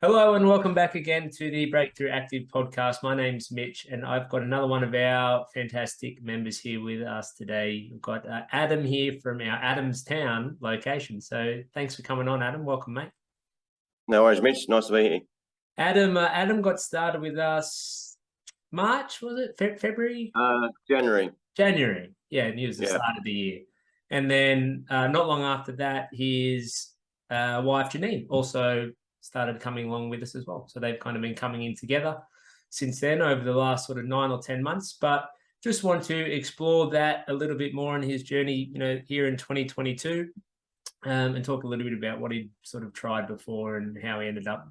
Hello and welcome back again to the Break-Thru Active podcast. My name's Mitch and I've got another one of our fantastic members here with us today. We've got Adam here from our Adamstown location. So thanks for coming on, Adam. Welcome, mate. No worries, Mitch. Nice to be here. Adam got started with us March, was it? February? January. January. Yeah, and it was the Yeah. start of the year. And then not long after that, his wife Janine also started coming along with us as well. So they've kind of been coming in together since then over the last sort of 9 or 10 months. But just want to explore that a little bit more in his journey, here in 2022, and talk a little bit about what he sort of tried before and how he ended up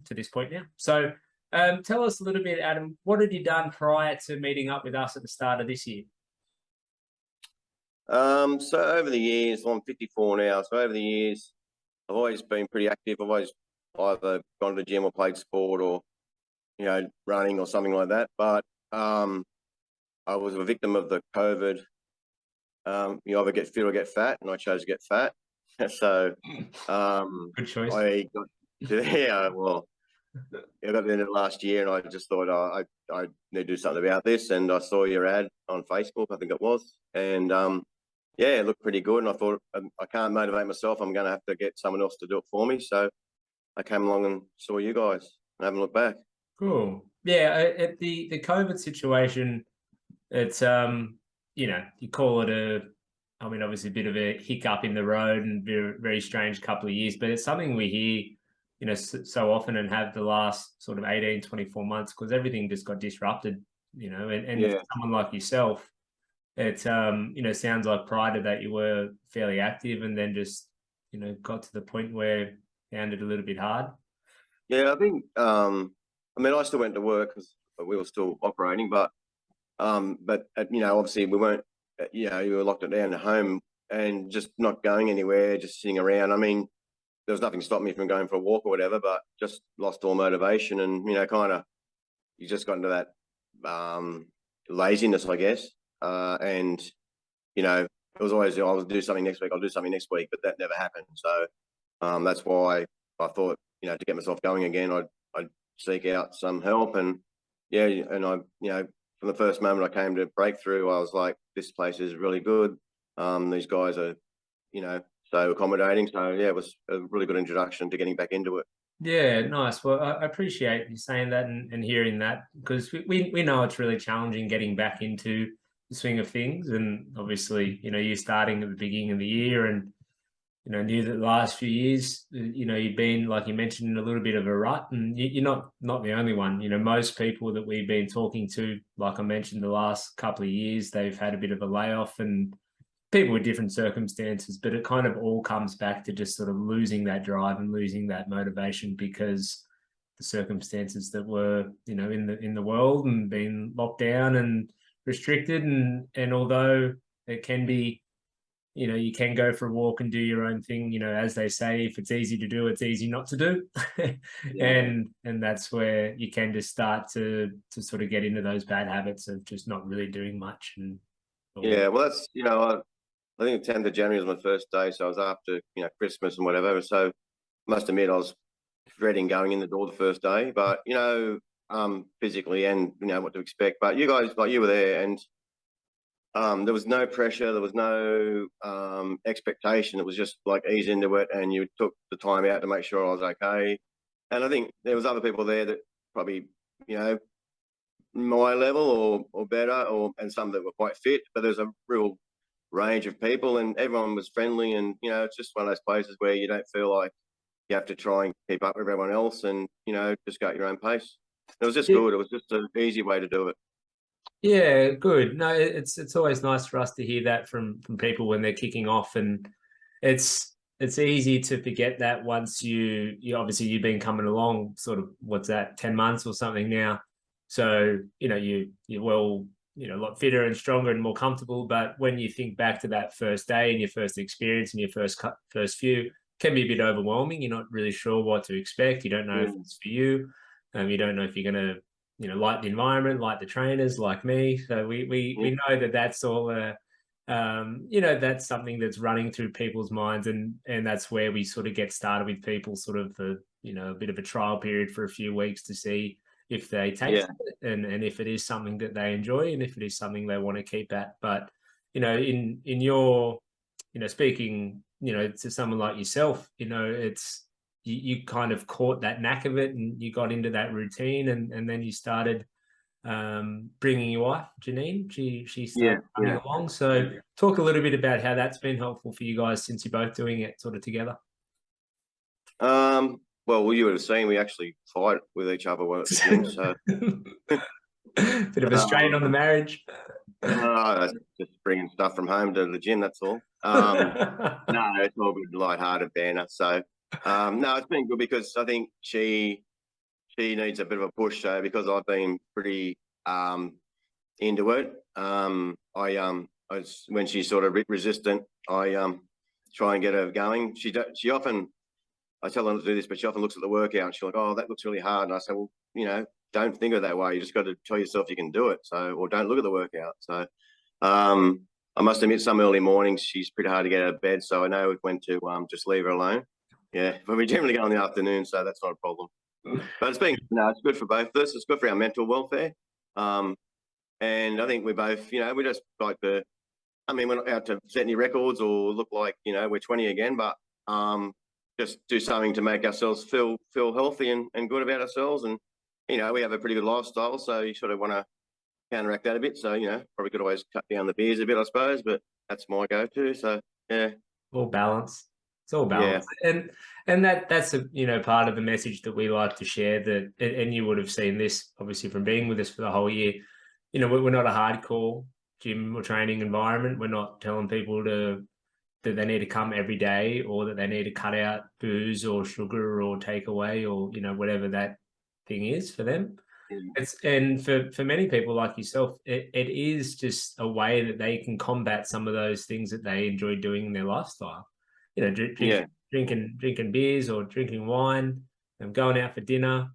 to this point now. So tell us a little bit, Adam, what had you done prior to meeting up with us at the start of this year? So over the years, I'm 54 now. So over the years, I've always been pretty active. I've always either gone to the gym or played sport or, running or something like that. But I was a victim of the COVID. You either get fit or get fat, and I chose to get fat. So Good choice. I got well, I got to the end of last year, and I just thought I need to do something about this. And I saw your ad on Facebook, I think it was, and yeah, it looked pretty good. And I thought, I can't motivate myself. I'm going to have to get someone else to do it for me. So I came along and saw you guys and haven't looked back. Cool. Yeah, at the COVID situation, it's you call it obviously a bit of a hiccup in the road and very, very strange couple of years, but it's something we hear, so often and have the last sort of 18, 24 months because everything just got disrupted, and Yeah. someone like yourself, it sounds like prior to that you were fairly active and then just, got to the point where you found it a little bit hard. Yeah, I think, I still went to work because we were still operating, but obviously we weren't, you were locked down at home and just not going anywhere, just sitting around. I mean, there was nothing to stop me from going for a walk or whatever, but just lost all motivation and, you just got into that laziness, I guess. And, it was always, I'll do something next week, I'll do something next week, but that never happened. So that's why I thought, to get myself going again, I'd seek out some help. And yeah, and I, from the first moment I came to Break-Thru, I was like, this place is really good. These guys are, so accommodating. So yeah, it was a really good introduction to getting back into it. Yeah, nice. Well, I appreciate you saying that and hearing that because we know it's really challenging getting back into the swing of things. And obviously, you're starting at the beginning of the year and, knew that the last few years, you've been, like you mentioned, in a little bit of a rut and you're not the only one. Most people that we've been talking to, like I mentioned, the last couple of years, they've had a bit of a layoff and people with different circumstances, but it kind of all comes back to just sort of losing that drive and losing that motivation because the circumstances that were, in the world and being locked down and restricted. And although it can be, you can go for a walk and do your own thing, as they say, if it's easy to do, it's easy not to do. Yeah. And that's where you can just start to sort of get into those bad habits of just not really doing much. And Yeah, well, that's, I think the 10th of January was my first day, so I was after, Christmas and whatever. So I must admit I was dreading going in the door the first day, but, physically and, what to expect. But you guys, like, you were there and there was no pressure, there was no expectation. It was just like ease into it and you took the time out to make sure I was okay. And I think there was other people there that probably, my level or better, and some that were quite fit, but there's a real range of people and everyone was friendly. And, it's just one of those places where you don't feel like you have to try and keep up with everyone else and, just go at your own pace. It was just good. It was just an easy way to do it. Yeah, good. No, it's always nice for us to hear that from people when they're kicking off, and it's easy to forget that once you obviously you've been coming along sort of what's that 10 months or something now, so you're well, a lot fitter and stronger and more comfortable. But when you think back to that first day and your first experience and your first few, it can be a bit overwhelming. You're not really sure what to expect. You don't know if it's for you. You don't know if you're going to like the environment, like the trainers, like me. So we know that that's all that's something that's running through people's minds, and that's where we sort of get started with people sort of the a bit of a trial period for a few weeks to see if they take it and if it is something that they enjoy and if it is something they want to keep at. But, in your, speaking, to someone like yourself, it's, you kind of caught that knack of it and you got into that routine and then you started bringing your wife, Janine. She started coming along. So talk a little bit about how that's been helpful for you guys since you're both doing it sort of together. Well, you would have seen we actually fight with each other at the gym. So bit of a strain on the marriage. No, that's just bringing stuff from home to the gym. That's all. No, it's all good, light-hearted banter. So, no, it's been good because I think she needs a bit of a push. So, because I've been pretty into it, when she's sort of resistant, I try and get her going. She often, I tell her not to do this, but she often looks at the workout and she's like, "Oh, that looks really hard." And I say, "Well, don't think of it that way. You just got to tell yourself you can do it. So, or don't look at the workout." So, I must admit, some early mornings she's pretty hard to get out of bed. So I know when to just leave her alone. Yeah, but we generally go in the afternoon, so that's not a problem. But it's good for both of us. It's good for our mental welfare. And I think we both, we just like to. I mean, we're not out to set any records or look like we're 20 again, but just do something to make ourselves feel healthy and good about ourselves. And we have a pretty good lifestyle, so you sort of want to counteract that a bit. So probably could always cut down the beers a bit, I suppose, but that's my go-to. So all balance. It's all balance. And that's a part of the message that we like to share, that, and you would have seen this obviously from being with us for the whole year. We're not a hardcore gym or training environment. We're not telling people that they need to come every day or that they need to cut out booze or sugar or takeaway or whatever that thing is for them. And for many people like yourself, it is just a way that they can combat some of those things that they enjoy doing in their lifestyle. Drinking beers or drinking wine, and going out for dinner.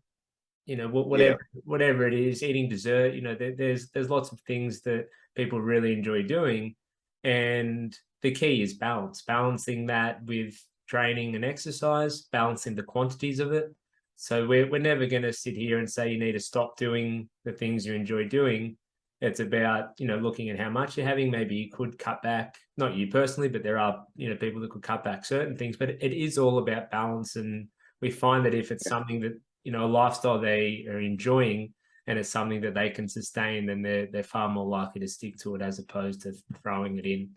Whatever it is, eating dessert. There's lots of things that people really enjoy doing, and the key is balance. Balancing that with training and exercise, balancing the quantities of it. So we're never going to sit here and say you need to stop doing the things you enjoy doing. It's about, looking at how much you're having. Maybe you could cut back, not you personally, but there are, people that could cut back certain things. But it is all about balance. And we find that if it's something that, a lifestyle they are enjoying and it's something that they can sustain, then they're far more likely to stick to it as opposed to throwing it in.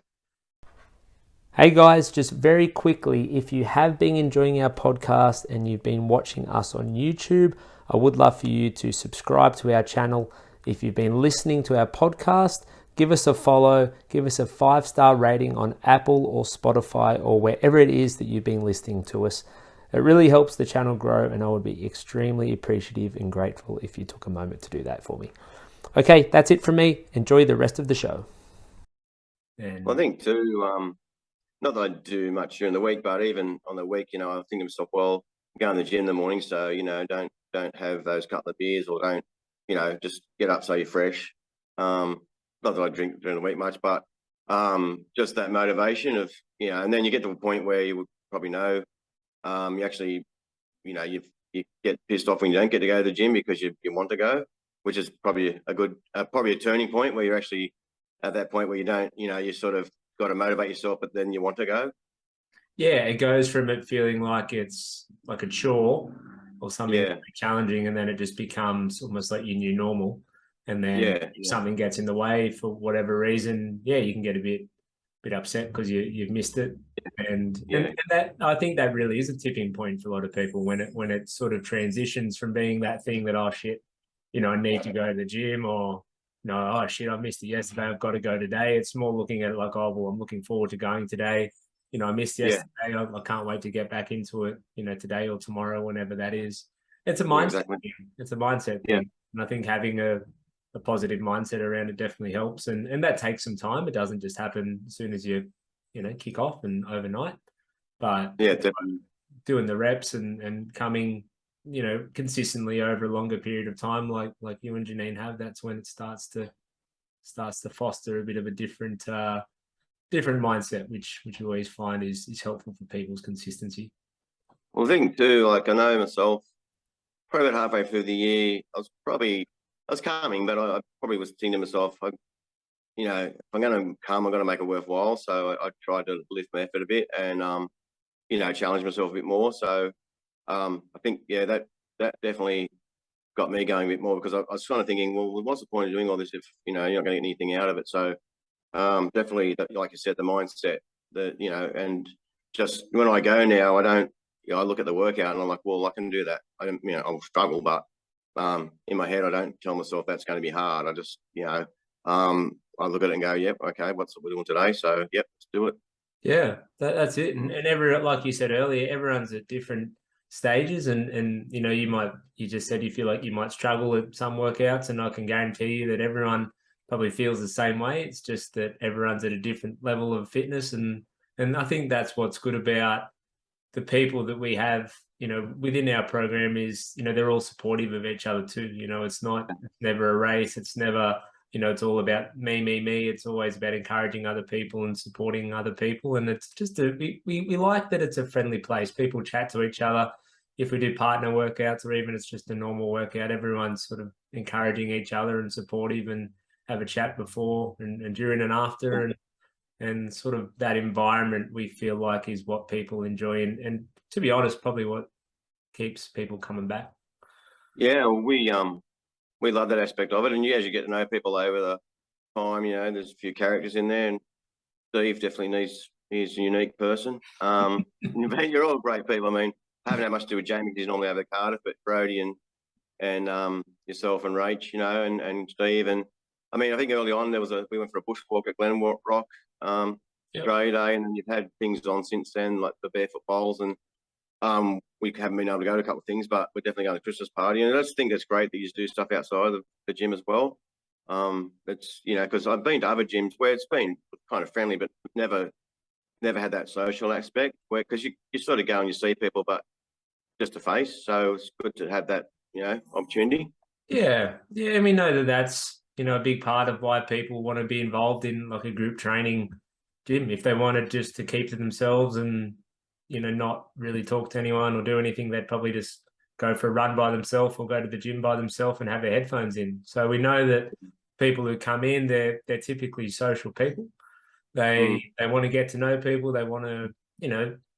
Hey guys, just very quickly, if you have been enjoying our podcast and you've been watching us on YouTube, I would love for you to subscribe to our channel. If you've been listening to our podcast, give us a follow, give us a 5-star rating on Apple or Spotify or wherever it is that you've been listening to us. It really helps the channel grow, and I would be extremely appreciative and grateful if you took a moment to do that for me. Okay, that's it from me. Enjoy the rest of the show. Well, I think too, not that I do much during the week, but even on the week, I think to myself, well, go in the gym in the morning, so don't have those couple of beers, or don't just get up so you're fresh. Not that I drink during the week much, but just that motivation of and then you get to a point where you would probably know you actually you get pissed off when you don't get to go to the gym because you want to go, which is probably probably a turning point where you're actually at that point where you don't you sort of got to motivate yourself, but then you want to go. Yeah, it goes from it feeling like it's like a chore or something challenging, and then it just becomes almost like your new normal. And then if something gets in the way for whatever reason, you can get a bit upset because you've missed it. And that, I think that really is a tipping point for a lot of people when it sort of transitions from being that thing that, oh shit, I need to go to the gym, or oh shit, I missed it yesterday, I've got to go today. It's more looking at it like, oh well, I'm looking forward to going today. I missed yesterday. I can't wait to get back into it, today or tomorrow, whenever that is. It's a mindset thing. It's a mindset thing. And I think having a positive mindset around it definitely helps. And that takes some time. It doesn't just happen as soon as you kick off and overnight. But definitely doing the reps and coming consistently over a longer period of time, like you and Janine have, that's when it starts to foster a bit of a different mindset, which you always find is helpful for people's consistency. Well, the thing too, like I know myself, probably about halfway through the year, I was calming, but I probably was thinking to myself, if I'm going to come, I'm going to make it worthwhile. So I tried to lift my effort a bit and, challenge myself a bit more. So I think, yeah, that definitely got me going a bit more because I was kind of thinking, well, what's the point of doing all this if, you're not going to get anything out of it? So definitely, like you said, the mindset and just when I go now, I don't, I look at the workout and I'm like, well, I can do that. I don't, I'll struggle, but in my head, I don't tell myself that's going to be hard. I just, I look at it and go, yep, okay, what's what we're doing today? So, yep, let's do it. Yeah, that's it. And every, like you said earlier, everyone's at different stages, and you just said you feel like you might struggle at some workouts, and I can guarantee you that everyone probably feels the same way. It's just that everyone's at a different level of fitness, and I think that's what's good about the people that we have, within our program is, they're all supportive of each other too. It's never a race. It's never, it's all about me, me, me. It's always about encouraging other people and supporting other people. And it's just we like that it's a friendly place. People chat to each other. If we do partner workouts or even it's just a normal workout, everyone's sort of encouraging each other and supportive and have a chat before and during and after. And sort of that environment we feel like is what people enjoy and to be honest probably what keeps people coming back. Yeah, we love that aspect of it. And as you get to know people over the time, there's a few characters in there, and Steve definitely he's a unique person. You're all great people. I mean, I haven't had much to do with Jamie, he's normally over Cardiff, but Brody and yourself and Rach, and Steve. And I mean, I think early on we went for a bushwalk at Glenrock, Yep. Australia Day, and then you've had things on since then, like the barefoot bowls, and we haven't been able to go to a couple of things, but we're definitely going to Christmas party. And I just think it's great that you do stuff outside of the gym as well. It's because I've been to other gyms where it's been kind of friendly, but never had that social aspect where because you sort of go and you see people, but just a face. So it's good to have that opportunity. Yeah, and we know that that's a big part of why people want to be involved in like a group training gym. If they wanted just to keep to themselves and not really talk to anyone or do anything, they'd probably just go for a run by themselves or go to the gym by themselves and have their headphones in. So we know that people who come in, they're typically social people. They want to get to know people. They want to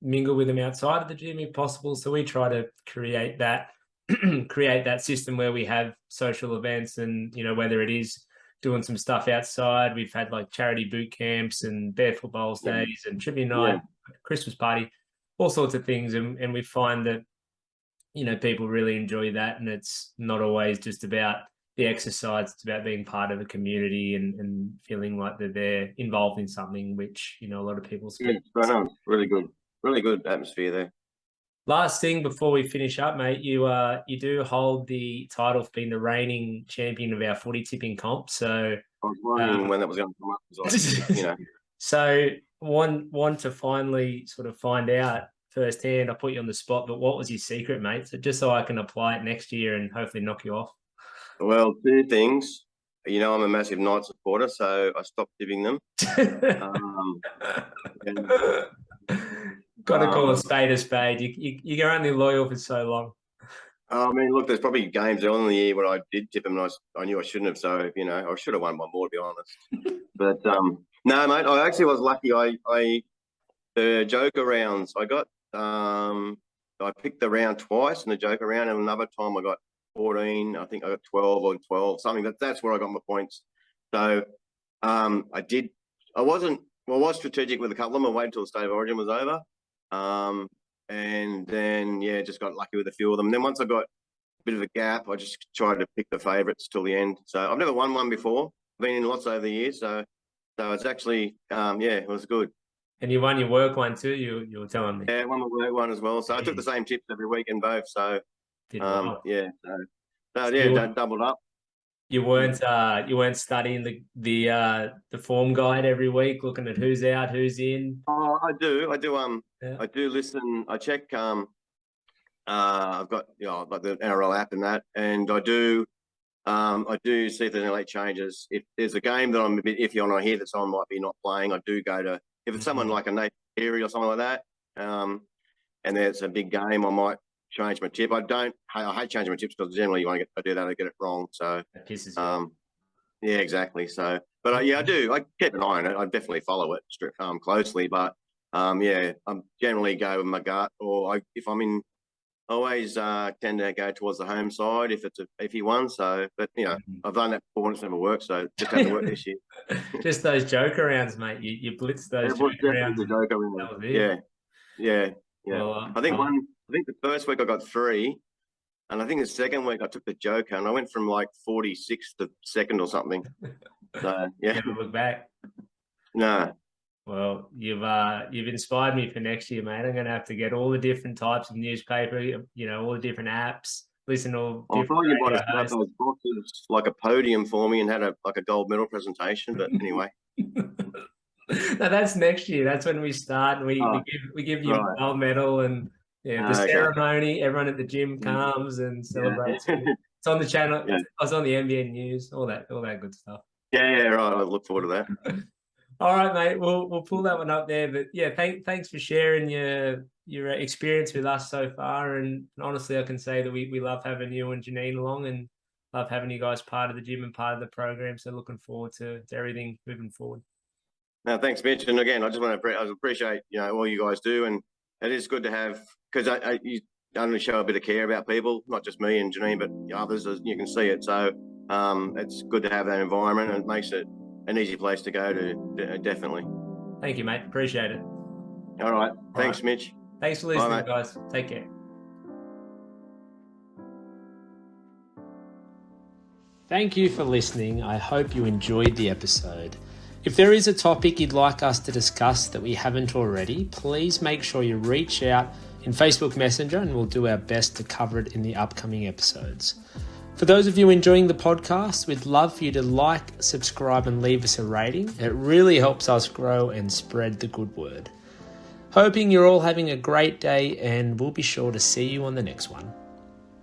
mingle with them outside of the gym if possible. So we try to create that create that system where we have social events and whether it is doing some stuff outside. We've had like charity boot camps and barefoot bowls days and trivia night, Christmas party, all sorts of things, and we find that people really enjoy that, and it's not always just about the exercise. It's about being part of a community and feeling like that they're involved in something, which a lot of people speak. Really good atmosphere there. Last thing before we finish up, mate, you do hold the title of being the reigning champion of our footy tipping comp. So I was wondering when that was going to come up because So want to finally sort of find out firsthand. I put you on the spot, but what was your secret, mate? So just so I can apply it next year and hopefully knock you off. Well, two things. I'm a massive Knight supporter, so I stopped tipping them. Got to call a spade a spade. You're only loyal for so long. I mean, look, there's probably games early in the year when I did tip them and I knew I shouldn't have. So, I should have won one more, to be honest. But no, mate, I actually was lucky. The Joker rounds, I picked the round twice in the Joker round, and another time I got 14. I think I got 12 or 12, something. That's where I got my points. So I was strategic with a couple of them. I waited until the State of Origin was over. And then, just got lucky with a few of them. And then once I got a bit of a gap, I just tried to pick the favourites till the end. So I've never won one before. I've been in lots over the years. So it's actually, it was good. And you won your work one too, you were telling me. Yeah, I won my work one as well. So I took the same tips every week in both. So, well. Doubled up. You weren't studying the form guide every week, looking at who's out, who's in. Oh, I do. I do listen. I check. I've got the NRL app and that, and I do see if there's any late changes. If there's a game that I'm a bit iffy on, I hear that someone might be not playing. I do go to if it's someone like a Nate Perry or something like that. and there's a big game, I might change my tip. I hate changing my tips because generally you want to do that, I get it wrong. So That pisses you off. yeah, exactly. So, but yeah, I do. I keep an eye on it. I definitely follow it closely. But yeah, I generally go with my gut, or if I'm in, always tend to go towards the home side if it's a iffy one. So, but I've done that before and it's never worked. So just had to work this year. Just those joker rounds, mate. You blitz those It was joker definitely rounds. the joke around. That was it. Yeah, yeah, yeah. Well, I think the first week I got 3. And I think the second week I took the joker and I went from like 46th to second or something. So yeah. never look back. No. Well, you've inspired me for next year, mate. I'm going to have to get all the different types of newspaper, all the different apps, listen to all I different thought you might have radio set up those boxes like a podium for me and had a gold medal presentation, but anyway. No, that's next year. That's when we start and we give you a gold medal and the ceremony. Everyone at the gym comes and celebrates. Yeah. It's on the channel. Yeah. It's on the NBN News. All that good stuff. Yeah, right. I look forward to that. All right, mate. We'll pull that one up there. But yeah, thanks for sharing your experience with us so far. And honestly, I can say that we love having you and Janine along, and love having you guys part of the gym and part of the program. So looking forward to everything moving forward. No, thanks, Mitch. And again, I just want to appreciate all you guys do, and it is good to have, because you only show a bit of care about people, not just me and Janine, but others, as you can see it. So it's good to have that environment, and it makes it an easy place to go to, definitely. Thank you, mate. Appreciate it. All right. Thanks, Mitch. Thanks for listening, guys. Take care. Thank you for listening. I hope you enjoyed the episode. If there is a topic you'd like us to discuss that we haven't already, please make sure you reach out in Facebook Messenger and we'll do our best to cover it in the upcoming episodes. For those of you enjoying the podcast, we'd love for you to like, subscribe and leave us a rating. It really helps us grow and spread the good word. Hoping you're all having a great day, and we'll be sure to see you on the next one.